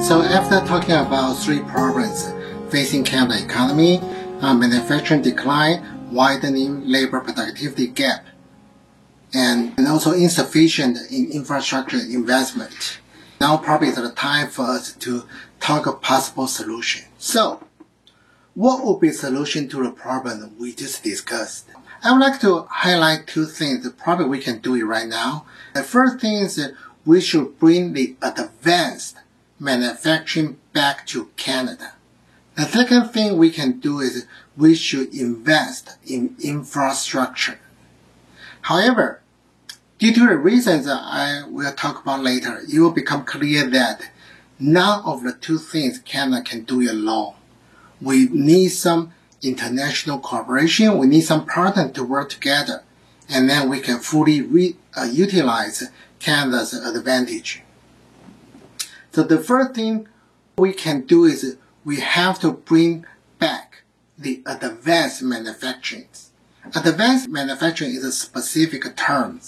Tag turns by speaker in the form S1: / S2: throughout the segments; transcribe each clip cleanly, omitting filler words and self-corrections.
S1: So after talking about three problems facing Canada economy, manufacturing decline, widening labor productivity gap, and also insufficient in infrastructure investment. Now probably is the time for us to talk a possible solution. So, what would be the solution to the problem we just discussed? I would like to highlight two things that probably we can do it right now. The first thing is that we should bring the advanced manufacturing back to Canada. The second thing we can do is we should invest in infrastructure. However, due to the reasons that I will talk about later, it will become clear that none of the two things Canada can do it alone. We need some international cooperation. We need some partners to work together, and then we can fully utilize Canada's advantage. So the first thing we can do is we have to bring back the advanced manufacturing. Advanced manufacturing is a specific term.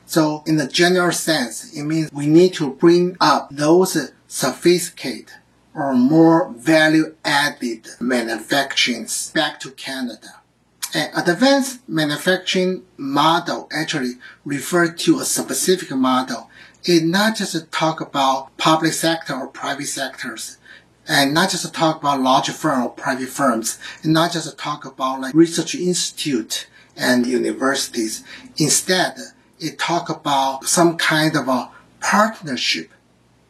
S1: So in the general sense, it means we need to bring up those sophisticated or more value-added manufacturing back to Canada. An advanced manufacturing model actually refers to a specific model. It not just talk about public sector or private sectors, and not just talk about large firms or private firms, and not just talk about like research institute and universities. Instead, it talk about some kind of a partnership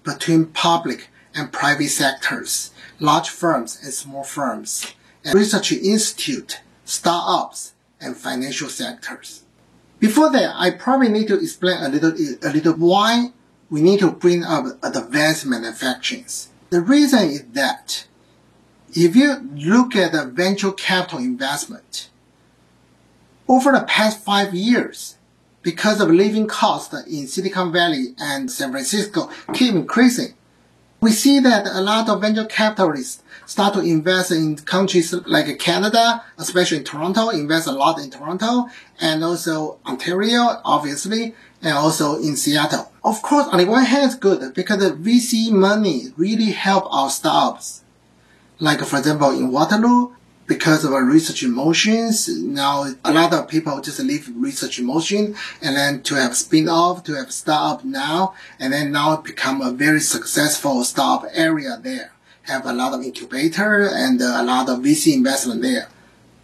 S1: between public and private sectors, large firms and small firms, and research institute, startups, and financial sectors. Before that, I probably need to explain a little why we need to bring up advanced manufacturing. The reason is that if you look at the venture capital investment, over the past 5 years, because of living costs in Silicon Valley and San Francisco keep increasing, we see that a lot of venture capitalists start to invest in countries like Canada, especially in Toronto, invest a lot in Toronto, and also Ontario, obviously, and also in Seattle. Of course, on the one hand, it's good because the VC money really help our startups. Like, for example, in Waterloo, because of our research in motions, now a lot of people just leave research in motion and then to have spin-off, to have startup now, and then now become a very successful startup area there. Have a lot of incubator and a lot of VC investment there.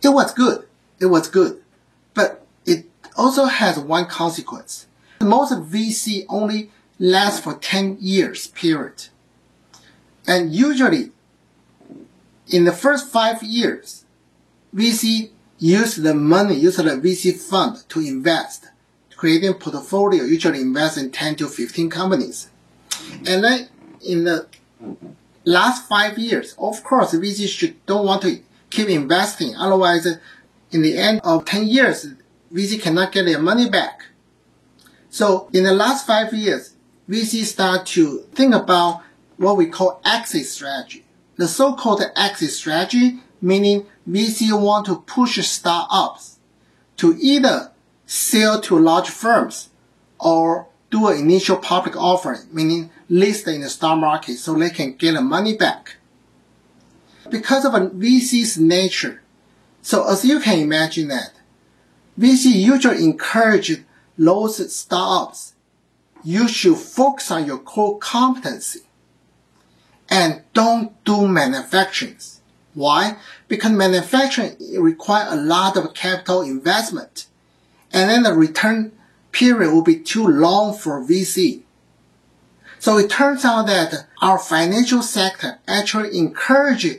S1: It was good. It was good. But it also has one consequence. Most VC only lasts for 10 years period. And usually, in the first 5 years, VC use the VC fund to invest, creating portfolio, usually invest in 10 to 15 companies. And then in the last 5 years, of course, VC don't want to keep investing. Otherwise, in the end of 10 years, VC cannot get their money back. So in the last 5 years, VC start to think about what we call exit strategy. The so-called exit strategy, meaning VC want to push startups to either sell to large firms or do an initial public offering, meaning list in the stock market so they can get the money back. Because of a VC's nature, so as you can imagine that, VC usually encourage those startups, you should focus on your core competency and don't do manufacturing. Why? Because manufacturing requires a lot of capital investment, and then the return period will be too long for VC. So it turns out that our financial sector actually encourages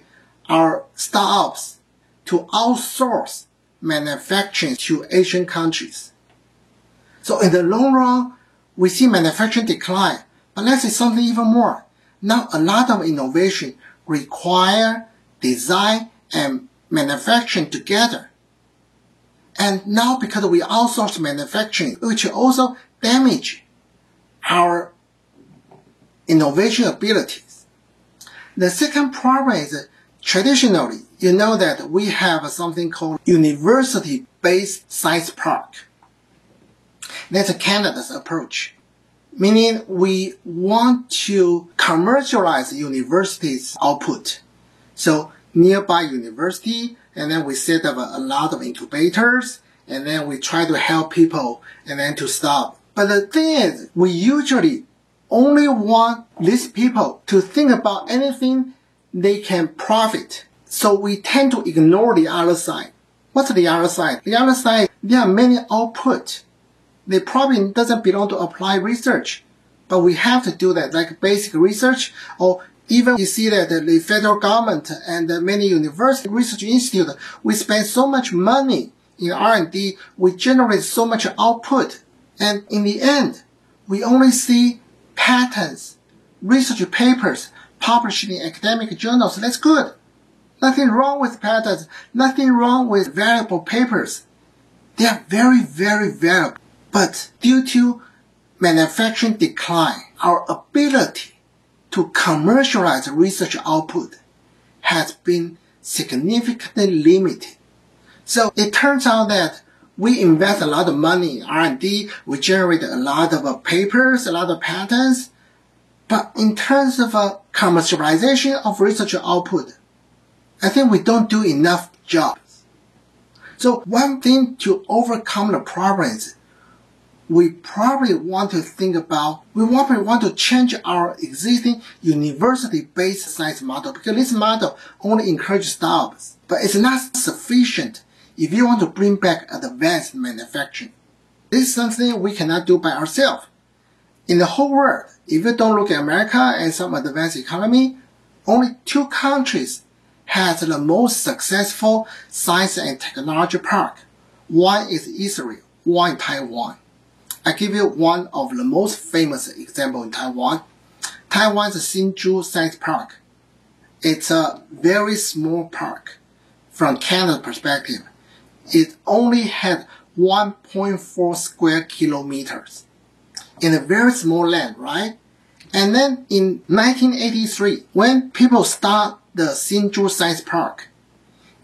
S1: our startups to outsource manufacturing to Asian countries. So in the long run, we see manufacturing decline. But let's say something even more. Now a lot of innovation require design and manufacturing together. And now because we outsource manufacturing, which also damage our innovation abilities. The second problem is that traditionally, you know that we have something called university-based science park. That's Canada's approach. meaning we want to commercialize university's output. So nearby university, and then we set up a lot of incubators, and then we try to help people and then to stop. But the thing is, we usually only want these people to think about anything they can profit. So we tend to ignore the other side. What's the other side? The other side, there are many output. They probably doesn't belong to applied research, but we have to do that, like basic research, or even you see that the federal government and many university research institutes, we spend so much money in R&D, we generate so much output, and in the end, we only see patents, research papers published in academic journals. That's good. Nothing wrong with patents, nothing wrong with valuable papers. They are very, very valuable. But due to manufacturing decline, our ability to commercialize research output has been significantly limited. So it turns out that we invest a lot of money in R&D, we generate a lot of papers, a lot of patents, but in terms of commercialization of research output, I think we don't do enough jobs. So one thing to overcome the problem is we probably want to think about, we probably want to change our existing university-based science model, because this model only encourages startups, but it's not sufficient if you want to bring back advanced manufacturing. This is something we cannot do by ourselves. In the whole world, if you don't look at America and some advanced economy, only 2 countries has the most successful science and technology park. One is Israel, one in Taiwan. I give you one of the most famous example in Taiwan. Taiwan's Hsinchu Science Park. It's a very small park from Canada's perspective. It only had 1.4 square kilometers in a very small land, right? And then in 1983, when people start the Hsinchu Science Park,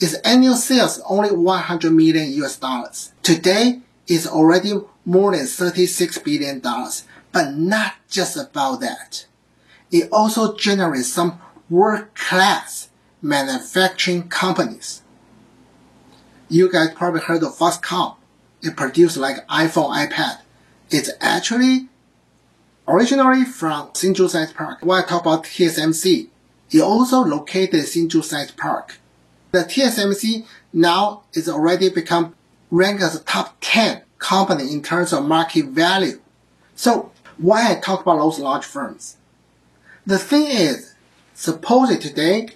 S1: its annual sales only $100 million US. Today, it's already more than $36 billion. But not just about that. It also generates some world-class manufacturing companies. You guys probably heard of Foxconn. It produced like iPhone, iPad. It's actually originally from Hsinchu Science Park. When I talk about TSMC, it also located Hsinchu Science Park. The TSMC now is already become ranked as a top 10 company in terms of market value. So why I talk about those large firms? The thing is, suppose today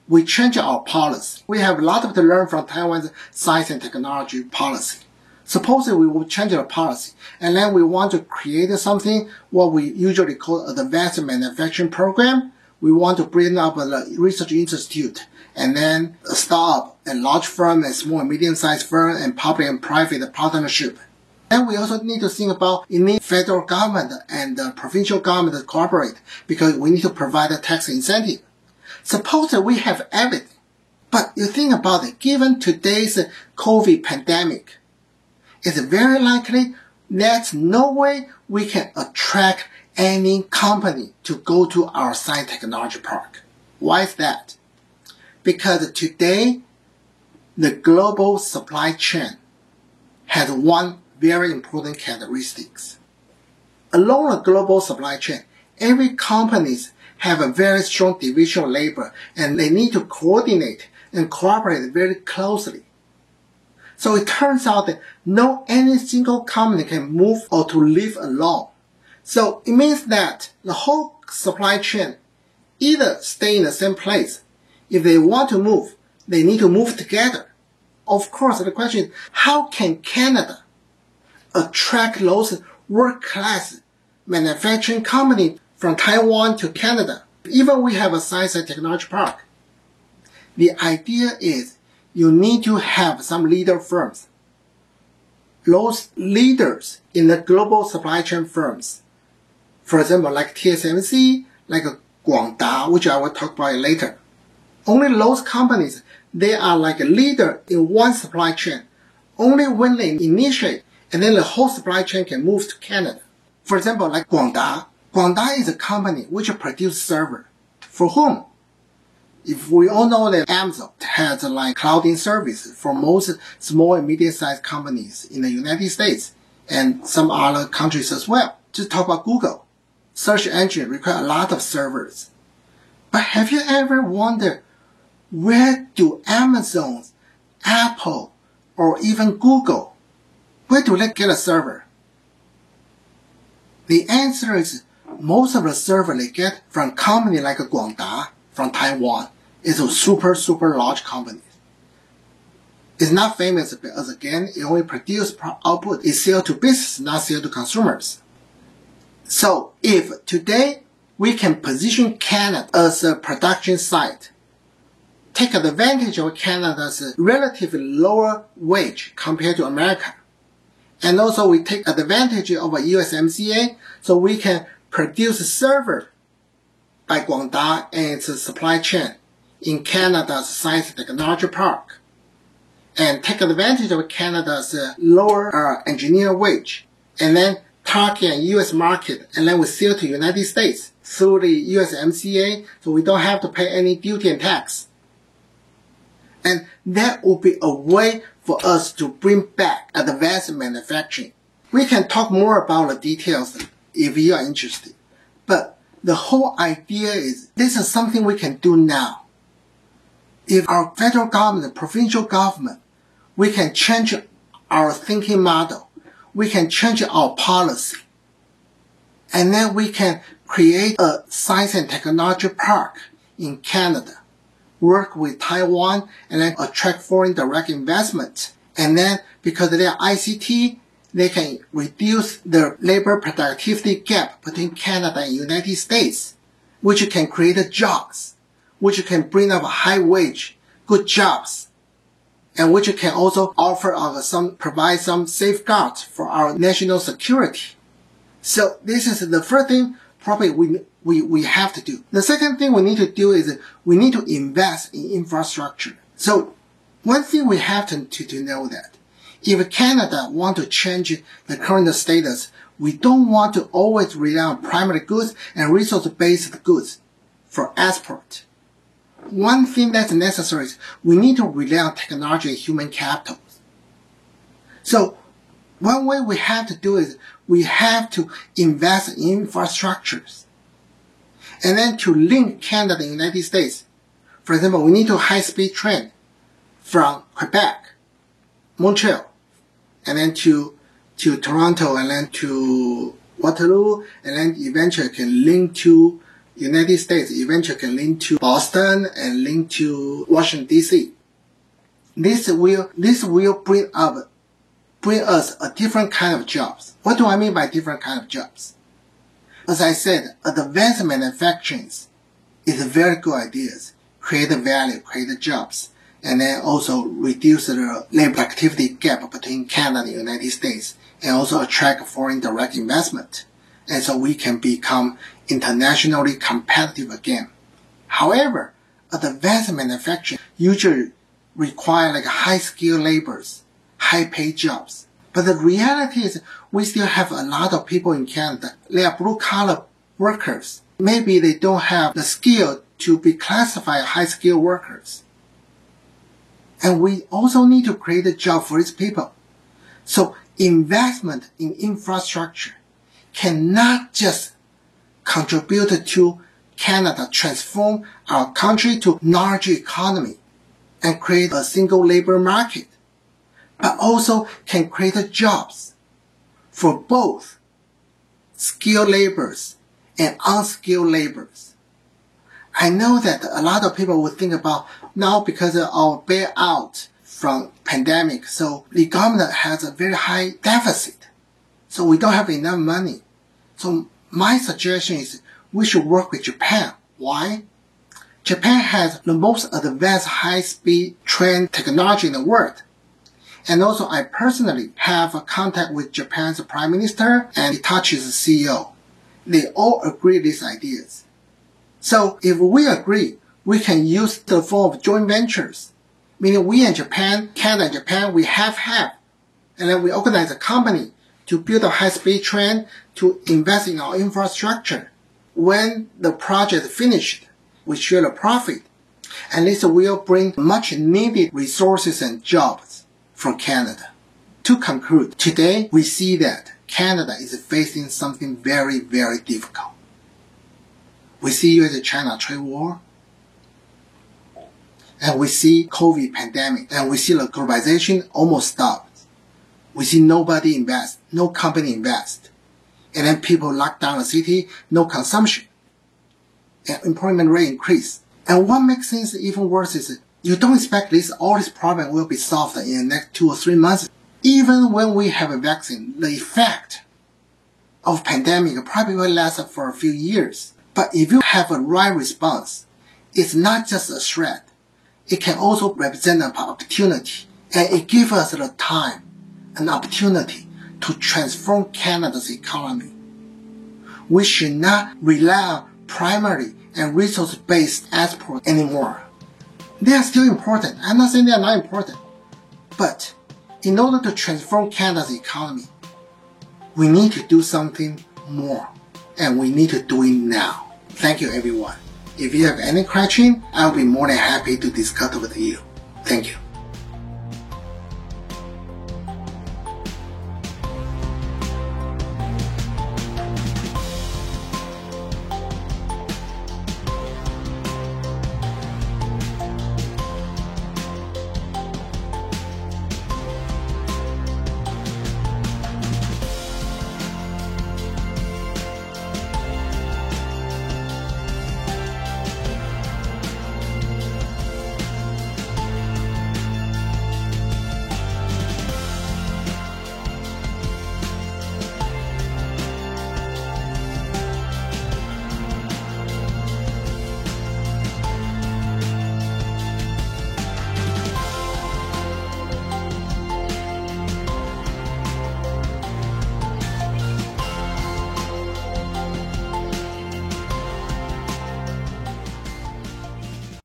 S1: we change our policy. We have a lot to learn from Taiwan's science and technology policy. Suppose we will change our policy, and then we want to create something what we usually call an advanced manufacturing program. We want to bring up a research institute, and then a startup, and large firm, and small and medium-sized firm, and public and private partnership. And we also need to think about, you need federal government and the provincial government to cooperate, because we need to provide a tax incentive. Suppose that we have everything, but you think about it, given today's COVID pandemic, it's very likely there's no way we can attract any company to go to our science technology park. Why is that? Because today, the global supply chain has one very important characteristics. Along the global supply chain, every companies have a very strong division of labor, and they need to coordinate and cooperate very closely. So it turns out that no any single company can move or to live alone. So it means that the whole supply chain either stay in the same place. If they want to move, they need to move together. Of course, the question is, how can Canada attract those world-class manufacturing companies from Taiwan to Canada? Even we have a science and technology park. The idea is you need to have some leader firms. Those leaders in the global supply chain firms, for example, like TSMC, like Guangda, which I will talk about later. Only those companies, they are like a leader in one supply chain. Only when they initiate, and then the whole supply chain can move to Canada. For example, like Guangda. Guangda is a company which produces server. For whom? If we all know that Amazon has like clouding service for most small and medium-sized companies in the United States and some other countries as well. Just talk about Google. Search engine require a lot of servers. But have you ever wondered where do Amazon, Apple, or even Google, where do they get a server? The answer is most of the server they get from company like Guangda from Taiwan is a super large company. It's not famous because again, it only produces output. It's sell to business, not sell to consumers. So if today we can position Canada as a production site, take advantage of Canada's relatively lower wage compared to America, and also we take advantage of a USMCA so we can produce a server by Guangda and its supply chain in Canada's Science and Technology Park, and take advantage of Canada's lower engineer wage, and then target a U.S. market, and then we sell to United States through the USMCA, so we don't have to pay any duty and tax. And that would be a way for us to bring back advanced manufacturing. We can talk more about the details if you are interested. But the whole idea is this is something we can do now. If our federal government, provincial government, we can change our thinking model. We can change our policy. And then we can create a science and technology park in Canada. Work with Taiwan and then attract foreign direct investment. And then because they are ICT, they can reduce the labor productivity gap between Canada and United States, which can create jobs, which can bring up a high wage, good jobs, and which can also offer provide some safeguards for our national security. So this is the first thing probably we have to do. The second thing we need to do is we need to invest in infrastructure. So one thing we have to know that if Canada want to change the current status, we don't want to always rely on primary goods and resource-based goods for export. One thing that's necessary is we need to rely on technology and human capital. So one way we have to do is we have to invest in infrastructures. And then to link Canada and the United States. For example, we need to high-speed train from Quebec, Montreal, and then to Toronto, and then to Waterloo, and then eventually can link to United States, eventually can link to Boston and link to Washington DC. This will bring us a different kind of jobs. What do I mean by different kind of jobs? As I said, advanced manufacturing is a very good idea. Create value, create jobs, and then also reduce the labor activity gap between Canada and the United States, and also attract foreign direct investment. And so we can become internationally competitive again. However, advanced manufacturing usually require like high-skilled laborers, high-paid jobs. But the reality is we still have a lot of people in Canada. They are blue-collar workers. Maybe they don't have the skill to be classified high-skilled workers. And we also need to create a job for these people. So investment in infrastructure cannot just contribute to Canada transform our country to large economy and create a single labor market, but also can create jobs for both skilled laborers and unskilled laborers. I know that a lot of people will think about now because of our bailout from pandemic, so the government has a very high deficit, so we don't have enough money. So my suggestion is we should work with Japan. Why? Japan has the most advanced high-speed train technology in the world. And also I personally have a contact with Japan's Prime Minister and Hitachi's CEO. They all agree these ideas. So if we agree, we can use the form of joint ventures. Meaning we and Japan, Canada and Japan, we have, and then we organize a company to build a high-speed train, to invest in our infrastructure. When the project is finished, we share the profit. And this will bring much needed resources and jobs from Canada. To conclude, today we see that Canada is facing something very, very difficult. We see US-China trade war, and we see COVID pandemic, and we see the globalization almost stopped. We see nobody invest, no company invest, and then people lock down the city, no consumption, and employment rate increase. And what makes things even worse is you don't expect all this problem will be solved in the next 2 or 3 months. Even when we have a vaccine, the effect of pandemic probably will last for a few years. But if you have a right response, it's not just a threat. It can also represent an opportunity. And it gives us the time, an opportunity to transform Canada's economy. We should not rely on primary and resource-based export anymore. They are still important. I'm not saying they are not important. But in order to transform Canada's economy, we need to do something more. And we need to do it now. Thank you, everyone. If you have any question, I'll be more than happy to discuss with you. Thank you.